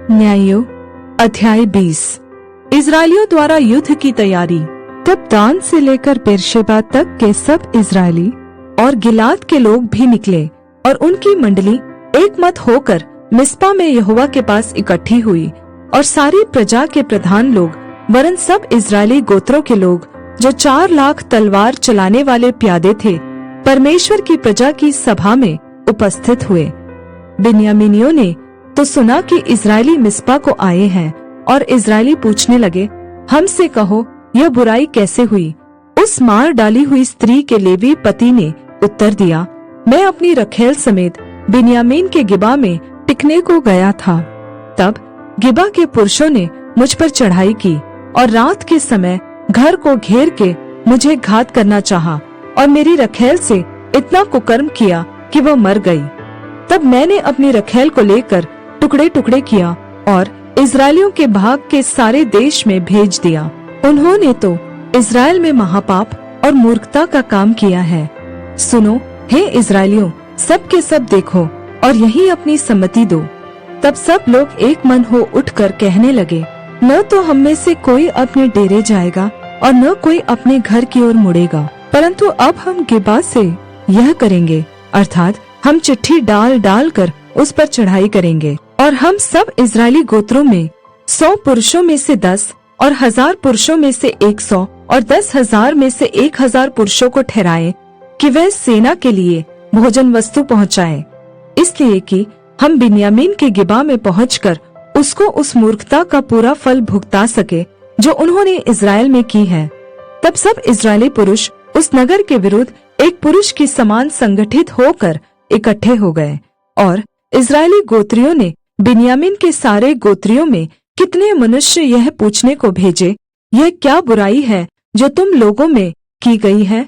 न्यायों अध्याय 20। इजरायलियों द्वारा युद्ध की तैयारी। तब दान से लेकर बेर्शेबा तक के सब इजरायली और गिलाद के लोग भी निकले और उनकी मंडली एक मत होकर मिस्पा में यहोवा के पास इकट्ठी हुई। और सारी प्रजा के प्रधान लोग वरन सब इजरायली गोत्रों के लोग जो 4 लाख तलवार चलाने वाले प्यादे थे, परमेश्वर की प्रजा की सभा में उपस्थित हुए। बिन्यामीनियों ने तो सुना कि इजरायली मिस्पा को आए हैं, और इजरायली पूछने लगे, हमसे कहो यह बुराई कैसे हुई। उस मार डाली हुई स्त्री के लेवी पति ने उत्तर दिया, मैं अपनी रखेल समेत बिन्यामीन के गिबा में टिकने को गया था। तब गिबा के पुरुषों ने मुझ पर चढ़ाई की और रात के समय घर को घेर के मुझे घात करना चाहा और मेरी रखेल से इतना कुकर्म किया कि वह मर गई। तब मैंने अपनी रखेल को लेकर टुकड़े टुकड़े किया और इजरायलियों के भाग के सारे देश में भेज दिया। उन्होंने तो इजराइल में महापाप और मूर्खता का काम किया है। सुनो हे इजरायलियों, सब के सब देखो और यही अपनी सम्मति दो। तब सब लोग एक मन हो उठकर कहने लगे, न तो हम में से कोई अपने डेरे जाएगा और न कोई अपने घर की ओर मुड़ेगा, परंतु अब हम गिबा से यह करेंगे, अर्थात हम चिट्ठी डाल डाल कर उस पर चढ़ाई करेंगे। और हम सब इजरायली गोत्रों में 100 पुरुषों में से 10 और 1000 पुरुषों में से 100 और 10,000 में से 1000 पुरुषों को ठहराएं कि वह सेना के लिए भोजन वस्तु पहुँचाए, इसलिए कि हम बिन्यामीन के गिबा में पहुंचकर उसको उस मूर्खता का पूरा फल भुगता सके जो उन्होंने इजराइल में की है। तब सब इजरायली पुरुष उस नगर के विरुद्ध एक पुरुष की समान संगठित होकर इकट्ठे हो गए। और इजरायली गोत्रियों ने बिन्यामीन के सारे गोत्रियों में कितने मनुष्य यह पूछने को भेजे, यह क्या बुराई है जो तुम लोगों में की गई है।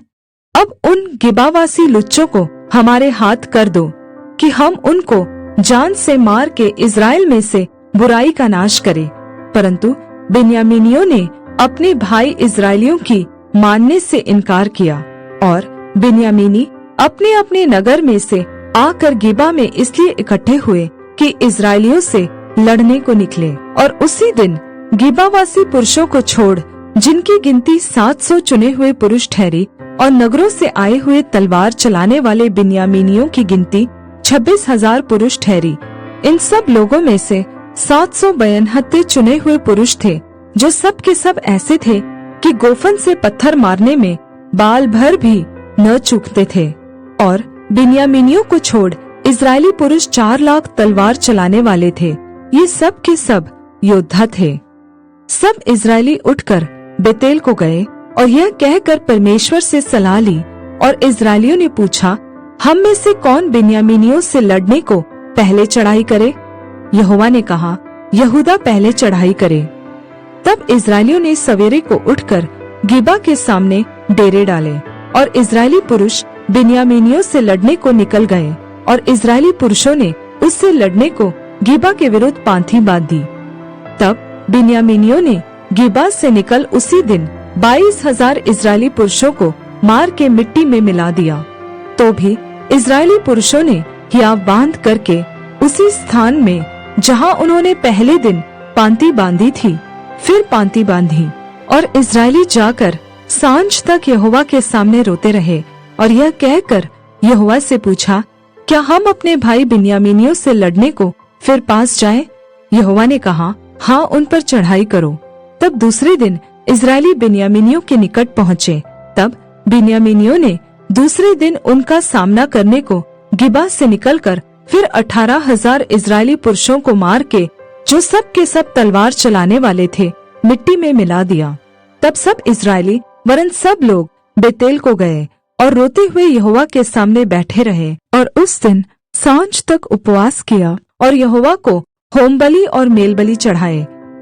अब उन गिबावासी लुच्चों को हमारे हाथ कर दो कि हम उनको जान से मार के इजराइल में से बुराई का नाश करें। परंतु बिन्यामीनियों ने अपने भाई इजरायलियों की मानने से इनकार किया, और बिन्यामीनी अपने अपने नगर में से आकर गिबा में इसलिए इकट्ठे हुए कि इजरायलियों से लड़ने को निकले। और उसी दिन गिबावासी पुरुषों को छोड़ जिनकी गिनती 700 चुने हुए पुरुष ठहरी, और नगरों से आए हुए तलवार चलाने वाले बिन्यामीनियों की गिनती 26,000 पुरुष ठहरी। इन सब लोगों में से 792 चुने हुए पुरुष थे, जो सब के सब ऐसे थे कि गोफन से पत्थर मारने में बाल भर भी न चूकते थे। और बिन्यामीनियों को छोड़ इजरायली पुरुष 4 लाख तलवार चलाने वाले थे। ये सब के सब योद्धा थे। सब इजरायली उठकर बेतेल को गए और यह कहकर परमेश्वर से सलाह ली। और इजरायलियों ने पूछा, हम में से कौन बिन्यामीनियों से लड़ने को पहले चढ़ाई करे। यहोवा ने कहा, यहूदा पहले चढ़ाई करे। तब इजरायलियों ने सवेरे को उठकर गिबा के सामने डेरे डाले, और इजरायली पुरुष बिन्यामीनियों से लड़ने को निकल गए। और इजरायली पुरुषों ने उससे लड़ने को गिबा के विरुद्ध पांथी बांध दी। तब बिन्यामीनियों ने गिबा से निकल उसी दिन 22,000 इजरायली पुरुषों को मार के मिट्टी में मिला दिया। तो भी इजरायली पुरुषों ने हियाव बांध करके उसी स्थान में जहां उन्होंने पहले दिन पांति बांधी थी, फिर पांति बांधी। और इजरायली जाकर सांझ तक यहोवा के सामने रोते रहे, और यह कहकर यहोवा से पूछा, क्या हम अपने भाई बिन्यामीनियों से लड़ने को फिर पास जाएं? यहोवा ने कहा, हाँ, उन पर चढ़ाई करो। तब दूसरे दिन इजरायली बिन्यामीनियों के निकट पहुँचे। तब बिन्यामीनियों ने दूसरे दिन उनका सामना करने को गिबा से निकलकर फिर 18,000 इजरायली पुरुषों को मार के, जो सब के सब तलवार चलाने वाले थे, मिट्टी में मिला दिया। तब सब इजरायली वरन सब लोग बेतेल को गए और रोते हुए यहोवा के सामने बैठे रहे, और उस दिन सांझ तक उपवास किया और यहोवा को होमबलि और मेलबलि चढ़ाए।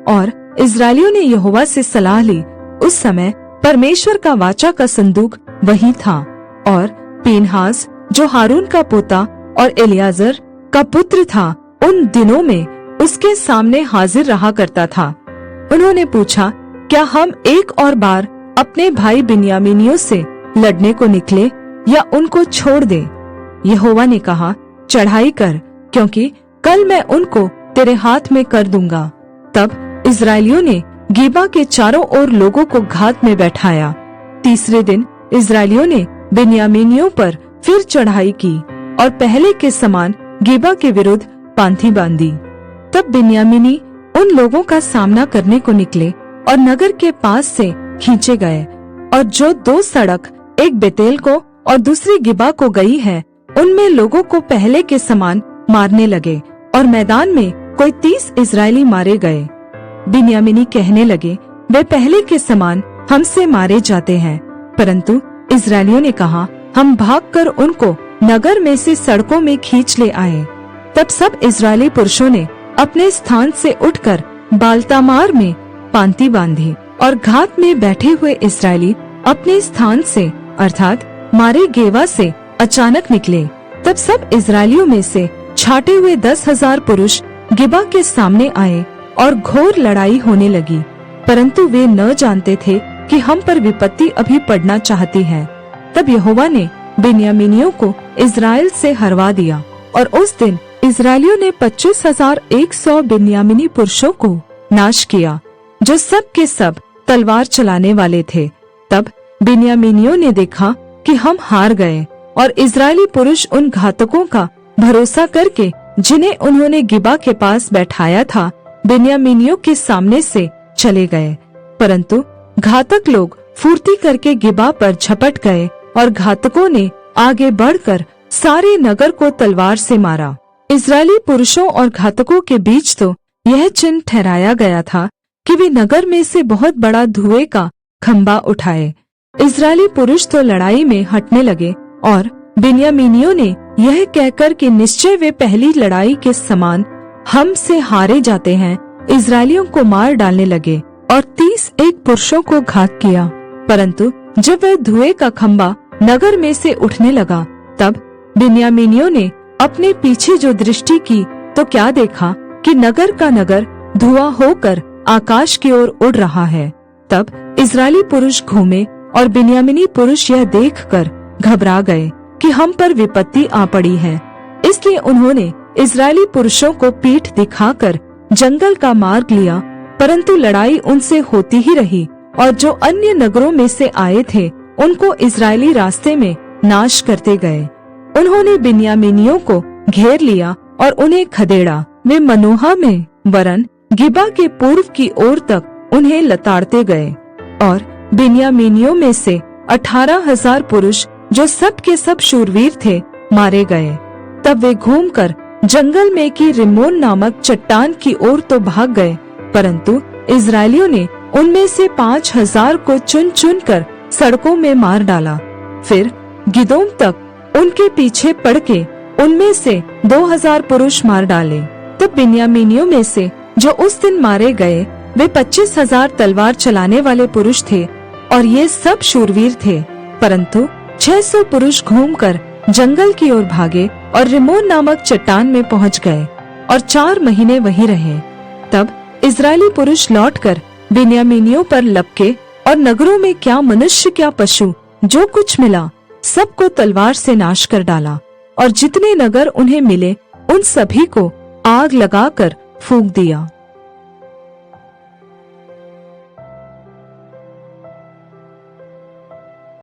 और इजरायलियों ने यहोवा से सलाह ली। उस समय परमेश्वर का वाचा का संदूक वही था, और पीनहास जो हारून का पोता और एलियाजर का पुत्र था, उन दिनों में उसके सामने हाजिर रहा करता था। उन्होंने पूछा, क्या हम एक और बार अपने भाई बिन्यामीनियों से लड़ने को निकले या उनको छोड़ दें? यहोवा ने कहा, चढ़ाई कर, क्योंकि कल मैं उनको तेरे हाथ में कर दूंगा। तब इस्राएलियों ने गिबा के चारों ओर लोगों को घात में बैठाया। तीसरे दिन इस्राएलियों ने बिन्यामीनियों पर फिर चढ़ाई की और पहले के समान गिबा के विरुद्ध पांति बांधी। तब बिन्यामीनी उन लोगों का सामना करने को निकले और नगर के पास से खींचे गए, और जो 2 सड़क, एक बेतेल को और दूसरी गिबा को गई है, उनमें लोगों को पहले के समान मारने लगे, और मैदान में कोई 30 इस्राएली मारे गए। बिन्यामीनी कहने लगे, वे पहले के समान हमसे मारे जाते हैं। परंतु इस्राएलियों ने कहा, हम भागकर उनको नगर में से सड़कों में खींच ले आए। तब सब इस्राएली पुरुषों ने अपने स्थान से उठकर बालतामार में पांति बांधी, और घात में बैठे हुए इस्राएली अपने स्थान से अर्थात मारे गेवा से अचानक निकले। तब सब इस्राएलियों में से छाटे हुए 10,000 पुरुष गिबा के सामने आए और घोर लड़ाई होने लगी, परंतु वे न जानते थे कि हम पर विपत्ति अभी पड़ना चाहती है। तब यहोवा ने बिन्यामीनियों को इस्राएल से हरवा दिया, और उस दिन इस्राएलियों ने 25,100 बिन्यामीनी पुरुषों को नाश किया, जो सब के सब तलवार चलाने वाले थे। तब बिन्यामीनियों ने देखा कि हम हार गए, और इस्राएली पुरुष उन घातकों का भरोसा करके, जिन्हें उन्होंने गिबा के पास बैठाया था, बिन्यामीनियों के सामने से चले गए। परंतु घातक लोग फुर्ती करके गिबा पर झपट गए, और घातकों ने आगे बढ़कर सारे नगर को तलवार से मारा। इस्राएली पुरुषों और घातकों के बीच तो यह चिन्ह ठहराया गया था कि वे नगर में से बहुत बड़ा धुएं का खंभा उठाए। इस्राएली पुरुष तो लड़ाई में हटने लगे, और बिन्यामीनियों ने यह कहकर कि निश्चय वे पहली लड़ाई के समान हम से हारे जाते हैं, इस्राएलियों को मार डालने लगे और 31 पुरुषों को घात किया। परंतु जब वह धुएं का खंभा नगर में से उठने लगा, तब बिन्यामीनियों ने अपने पीछे जो दृष्टि की तो क्या देखा कि नगर का नगर धुआं होकर आकाश की ओर उड़ रहा है। तब इस्राएली पुरुष घूमे, और बिन्यामीनी पुरुष यह देखकर घबरा गए कि हम पर विपत्ति आ पड़ी है। इसलिए उन्होंने इस्राएली पुरुषों को पीठ दिखाकर जंगल का मार्ग लिया, परंतु लड़ाई उनसे होती ही रही, और जो अन्य नगरों में से आए थे उनको इस्राएली रास्ते में नाश करते गए। उन्होंने बिन्यामीनियों को घेर लिया और उन्हें खदेड़ा। वे मनोहा में वरन गिबा के पूर्व की ओर तक उन्हें लताड़ते गए, और बिन्यामीनियों में से 18,000 पुरुष, जो सब के सब शूरवीर थे, मारे गए। तब वे घूमकर जंगल में की रिम्मोन नामक चट्टान की ओर तो भाग गए, परंतु इस्राएलियों ने उनमें से 5,000 को चुन चुन कर सड़कों में मार डाला। फिर गिदोम तक उनके पीछे पड़ के उनमें से 2,000 पुरुष मार डाले। तब बिन्यामीनियों में से जो उस दिन मारे गए, वे 25,000 तलवार चलाने वाले पुरुष थे, और ये सब शूरवीर थे। परंतु 600 पुरुष घूमकर जंगल की ओर भागे और रिम्मोन नामक चट्टान में पहुंच गए, और 4 महीने वहीं रहे। तब इस्राएली पुरुष लौटकर बिन्यामीनियों पर लपके, और नगरों में क्या मनुष्य क्या पशु जो कुछ मिला सबको तलवार से नाश कर डाला, और जितने नगर उन्हें मिले उन सभी को आग लगाकर फूंक दिया।